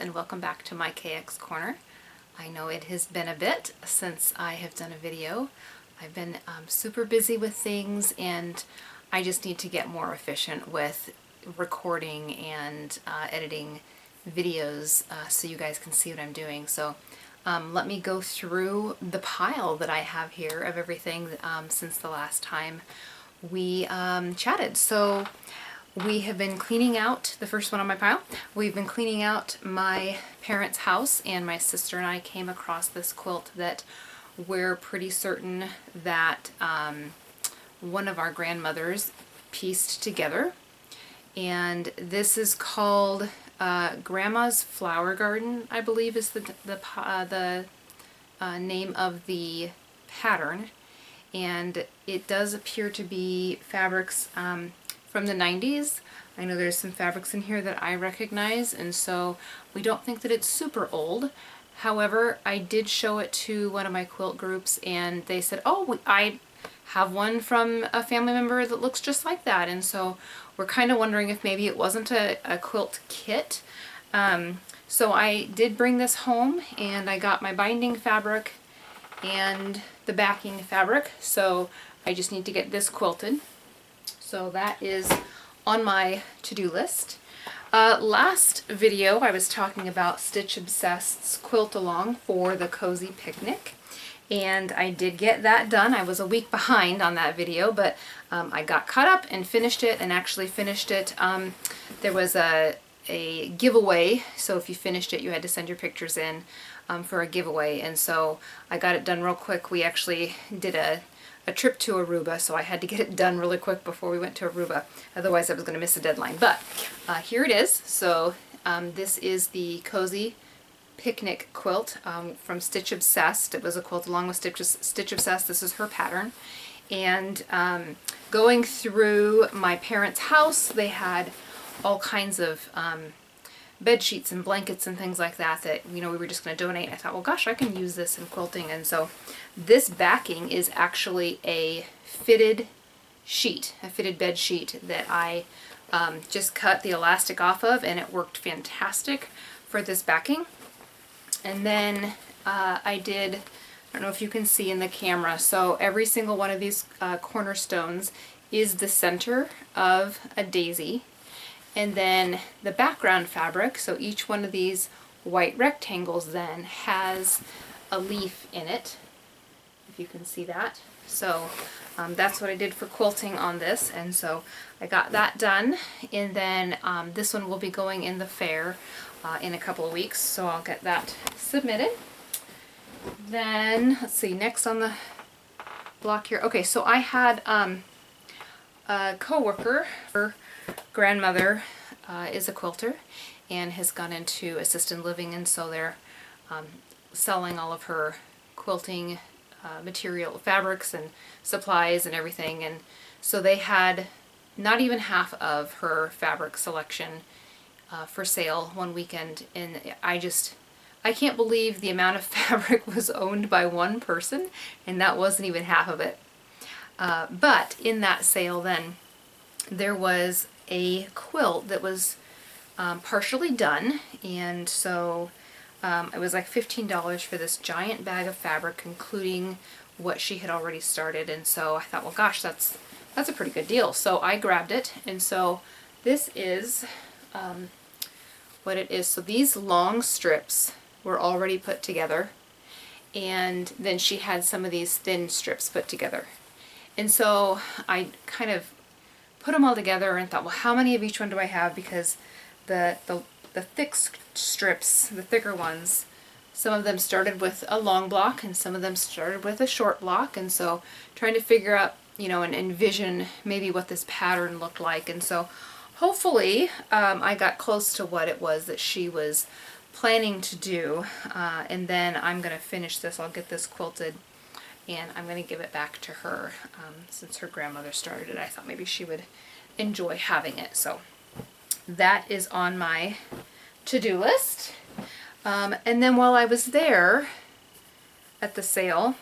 and welcome back to my KX Corner. I know it has been a bit since I have done a video. I've been super busy with things and I just need to get more efficient with recording and editing videos so you guys can see what I'm doing. So let me go through the pile that I have here of everything since the last time we chatted. So we have been cleaning out the first one on my pile. We've been cleaning out my parents' house, and my sister and I came across this quilt that we're pretty certain that one of our grandmothers pieced together. And this is called Grandma's Flower Garden, I believe is the name of the pattern. And it does appear to be fabrics from the 90s. I know there's some fabrics in here that I recognize, and so we don't think that it's super old. However, I did show it to one of my quilt groups and they said, oh, I have one from a family member that looks just like that. And so we're kind of wondering if maybe it wasn't a quilt kit. So I did bring this home and I got my binding fabric and the backing fabric. So I just need to get this quilted. So that is on my to-do list. Last video I was talking about Stitch Obsessed's quilt along for the cozy picnic, and I did get that done. I was a week behind on that video, but I got caught up and finished it, and actually finished it. There was a giveaway, so if you finished it you had to send your pictures in for a giveaway, and so I got it done real quick. We actually did a trip to Aruba, so I had to get it done really quick before we went to Aruba. Otherwise I was going to miss a deadline. But here it is. So this is the Cozy Picnic quilt from Stitch Obsessed. It was a quilt along with Stitch Obsessed. This is her pattern. And going through my parents' house, they had all kinds of bed sheets and blankets and things like that we were just going to donate. I thought, well gosh, I can use this in quilting. And so this backing is actually a fitted sheet, a fitted bed sheet that I just cut the elastic off of, and it worked fantastic for this backing. And then I don't know if you can see in the camera, so every single one of these cornerstones is the center of a daisy. And then the background fabric, so each one of these white rectangles then has a leaf in it, if you can see that. So that's what I did for quilting on this, and so I got that done. And then this one will be going in the fair in a couple of weeks, so I'll get that submitted. Then, let's see, next on the block here. Okay, so I had a co-worker, her grandmother is a quilter and has gone into assisted living, and so they're selling all of her quilting material, fabrics and supplies and everything. And so they had not even half of her fabric selection for sale one weekend, and I can't believe the amount of fabric was owned by one person, and that wasn't even half of it. But in that sale then, there was a quilt that was partially done, and so it was like $15 for this giant bag of fabric, including what she had already started. And so I thought, well gosh, that's a pretty good deal. So I grabbed it, and so this is what it is. So these long strips were already put together, and then she had some of these thin strips put together. And so I kind of put them all together and thought, well, how many of each one do I have? Because the thick strips, the thicker ones, some of them started with a long block and some of them started with a short block. And so trying to figure out, and envision maybe what this pattern looked like. And so hopefully I got close to what it was that she was planning to do. And then I'm going to finish this. I'll get this quilted, and I'm going to give it back to her. Since her grandmother started it, I thought maybe she would enjoy having it. So that is on my to-do list. And then while I was there at the sale,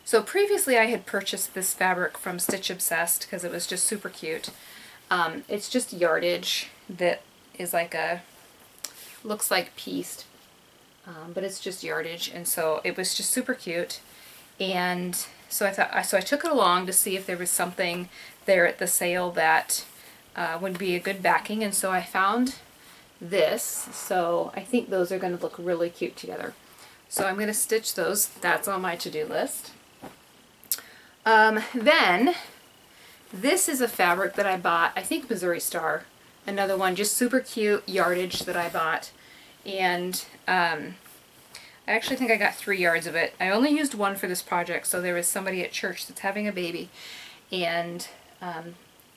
so previously I had purchased this fabric from Stitch Obsessed because it was just super cute. It's just yardage that is like a looks like pieced, but it's just yardage, and so it was just super cute. And so I took it along to see if there was something there at the sale that would be a good backing, and so I found this. So I think those are going to look really cute together. So I'm going to stitch those. That's on my to-do list. Then this is a fabric that I bought, I think Missouri Star, another one, just super cute yardage that I bought. And I actually think I got 3 yards of it. I only used one for this project, so there was somebody at church that's having a baby, and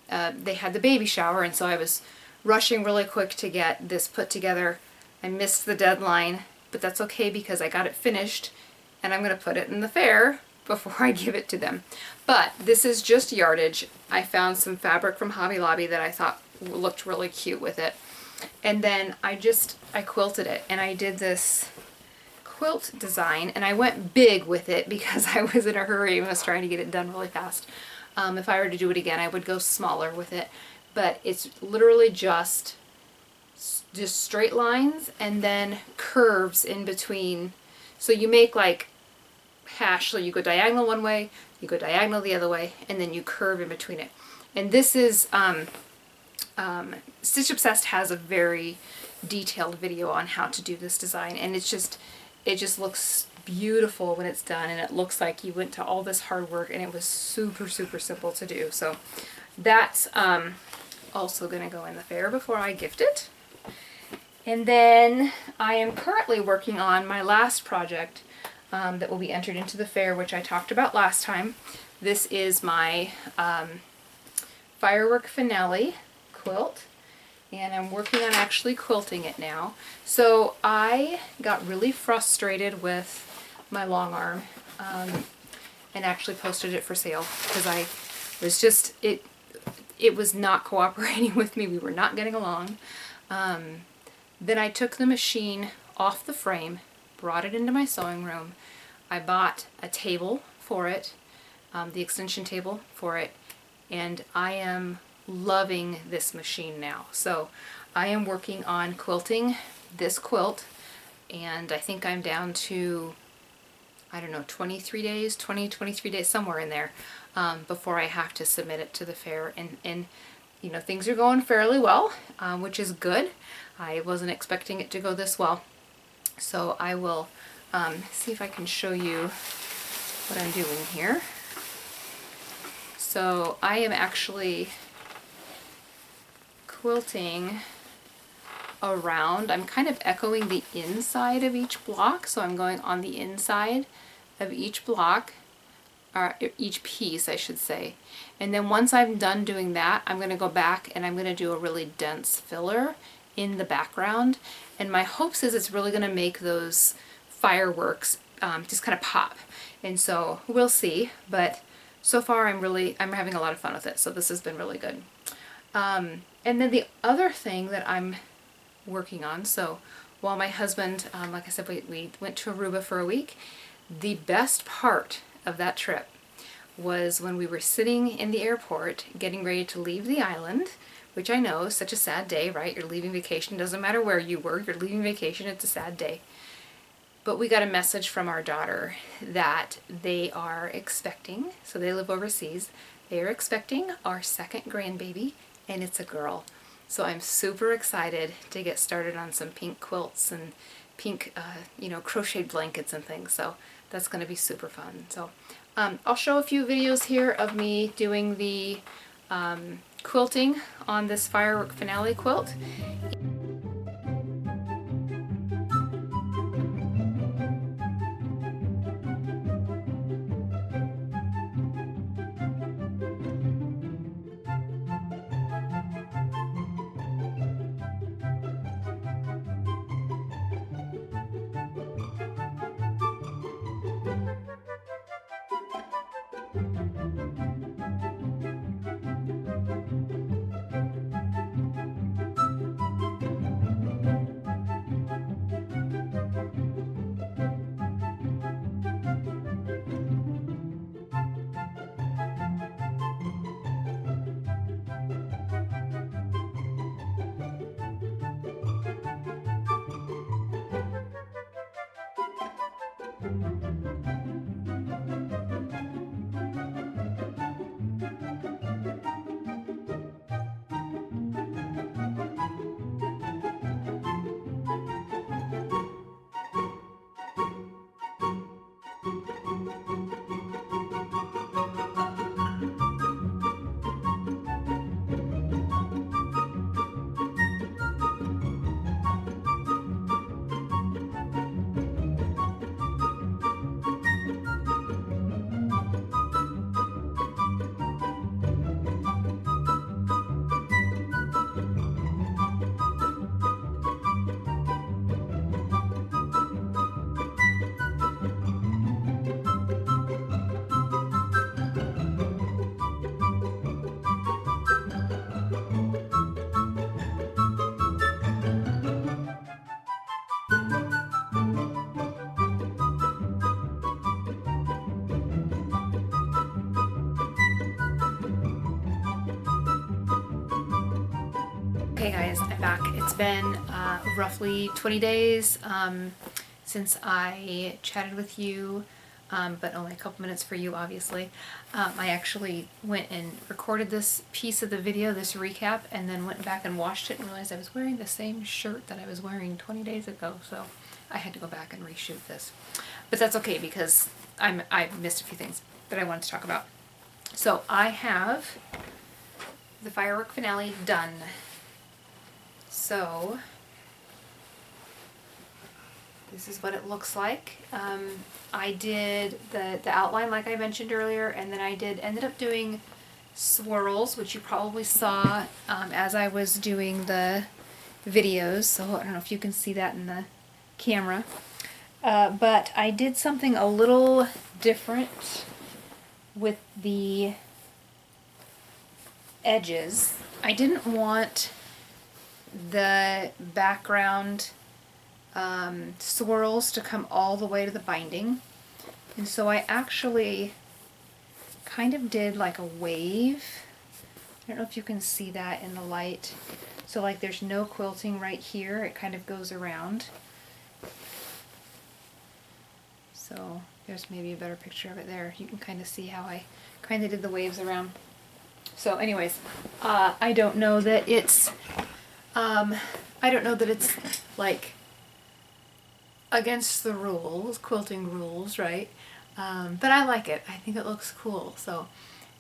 they had the baby shower, and so I was rushing really quick to get this put together. I missed the deadline, but that's okay because I got it finished, and I'm going to put it in the fair before I give it to them. But this is just yardage. I found some fabric from Hobby Lobby that I thought looked really cute with it. And then I quilted it, and I did this quilt design, and I went big with it because I was in a hurry and was trying to get it done really fast. If I were to do it again, I would go smaller with it, but it's literally just straight lines and then curves in between. So you make like hash, so you go diagonal one way, you go diagonal the other way, and then you curve in between it. And this is Stitch Obsessed has a very detailed video on how to do this design, and it just looks beautiful when it's done, and it looks like you went to all this hard work, and it was super simple to do. So that's also going to go in the fair before I gift it. And then I am currently working on my last project that will be entered into the fair, which I talked about last time. This is my Firework Finale quilt, and I'm working on actually quilting it now. So I got really frustrated with my long arm and actually posted it for sale because I was just, it was not cooperating with me. We were not getting along. Then I took the machine off the frame, brought it into my sewing room. I bought a table for it, the extension table for it, and I am loving this machine now. So I am working on quilting this quilt, and I think I'm down to, I don't know, 23 days, 23 days, somewhere in there, before I have to submit it to the fair. And you know, things are going fairly well, which is good. I wasn't expecting it to go this well. So I will see if I can show you what I'm doing here. So I am actually quilting around. I'm kind of echoing the inside of each block, so I'm going on the inside of each block, or each piece I should say. And then once I'm done doing that, I'm going to go back and I'm going to do a really dense filler in the background, and my hopes is it's really going to make those fireworks just kind of pop. And so we'll see, but so far I'm having a lot of fun with it, so this has been really good. And then the other thing that I'm working on, so while my husband, like I said, we went to Aruba for a week, the best part of that trip was when we were sitting in the airport getting ready to leave the island, which I know is such a sad day, right? You're leaving vacation, doesn't matter where you were, you're leaving vacation, it's a sad day. But we got a message from our daughter that they are expecting, so they live overseas, they are expecting our second grandbaby, and it's a girl. So I'm super excited to get started on some pink quilts and pink, you know, crocheted blankets and things. So that's going to be super fun. So I'll show a few videos here of me doing the quilting on this Firework Finale quilt. Hey guys, I'm back. It's been roughly 20 days since I chatted with you, but only a couple minutes for you, obviously. I actually went and recorded this piece of the video, this recap, and then went back and watched it and realized I was wearing the same shirt that I was wearing 20 days ago, so I had to go back and reshoot this. But that's okay because I missed a few things that I wanted to talk about. So I have the Firework Finale done. So this is what it looks like. I did the outline like I mentioned earlier, and then I ended up doing swirls, which you probably saw as I was doing the videos. So I don't know if you can see that in the camera. But I did something a little different with the edges. I didn't want the background swirls to come all the way to the binding, and so I actually kind of did like a wave. I don't know if you can see that in the light. So like there's no quilting right here, it kind of goes around. So there's maybe a better picture of it there. You can kind of see how I kind of did the waves around. So anyways, I don't know that it's like against the rules, quilting rules, right? But I like it. I think it looks cool. So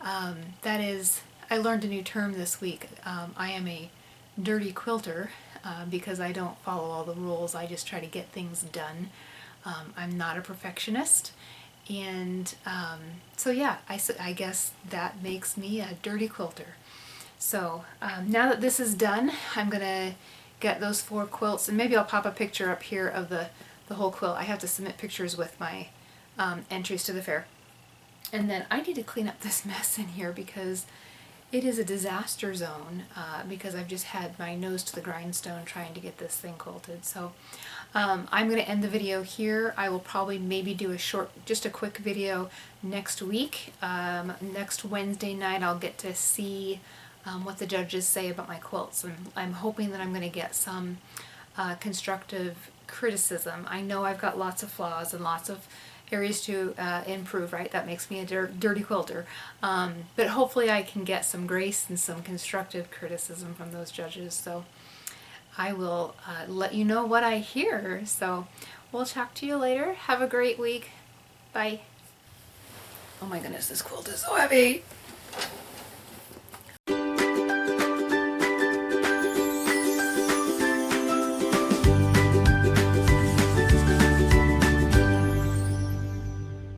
that is, I learned a new term this week. I am a dirty quilter because I don't follow all the rules. I just try to get things done. I'm not a perfectionist. And so yeah, I guess that makes me a dirty quilter. So now that this is done, I'm gonna get those 4 quilts, and maybe I'll pop a picture up here of the whole quilt. I have to submit pictures with my entries to the fair. And then I need to clean up this mess in here because it is a disaster zone because I've just had my nose to the grindstone trying to get this thing quilted. So I'm going to end the video here. I will probably maybe do just a quick video next week. Next Wednesday night I'll get to see what the judges say about my quilts, and I'm hoping that I'm going to get some constructive criticism. I know I've got lots of flaws and lots of areas to improve, right? That makes me a dirty quilter. But hopefully I can get some grace and some constructive criticism from those judges. So I will let you know what I hear. So we'll talk to you later. Have a great week. Bye. Oh my goodness, this quilt is so heavy.